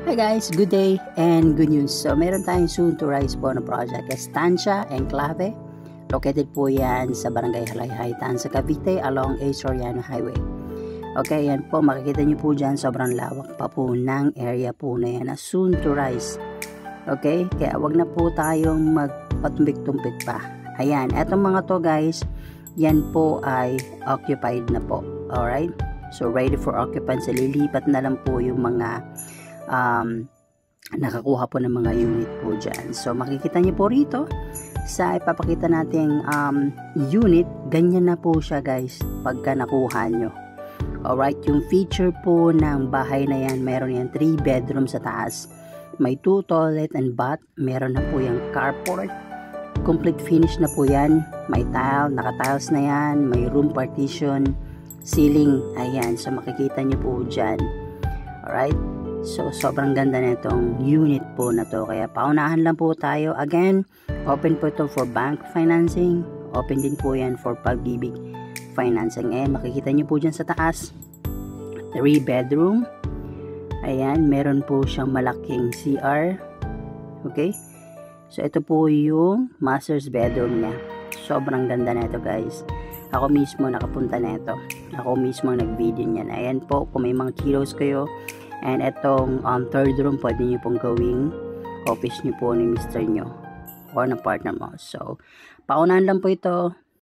Hi guys, good day and good news. So meron tayong soon to rise po na project, Estancia Enclave. Located po yan sa Barangay Halayhay, Tanza, Cavite along A. Soriano Highway. Okay, yan po, makikita nyo po dyan, sobrang lawak pa po ng area po na yan na soon to rise. Okay, kaya wag na po tayong magpatumbik-tumpik pa. Ayan, etong mga to guys, yan po ay occupied na po. Alright, so ready for occupancy. Lilipat na lang po yung mga nakakuha po ng mga unit po dyan. So makikita nyo po rito sa ipapakita nating unit, ganyan na po siya guys pagka nakuha nyo. Alright, yung feature po ng bahay na yan, meron yan 3 bedroom sa taas, may 2 toilet and bath, meron na po yung carport, complete finish na po yan, may tile, naka-tiles na yan, may room partition, ceiling, ayan, so makikita nyo po dyan. Alright, so sobrang ganda na itong unit po na to, kaya paunahan lang po tayo. Again, open po ito for bank financing, open din po yan for Pag-ibig financing. Ayan, makikita nyo po dyan sa taas, 3 bedroom, ayan, meron po siyang malaking CR. Okay, so ito po yung master's bedroom niya. Sobrang ganda na ito guys, ako mismo nakapunta na ito, ako mismo nag-video niyan. Ayan po, kung may mga kiddos kayo. And itong third room, pwede nyo pong gawing office nyo po ni Mr. nyo or ng partner mo. So, paunahan lang po ito.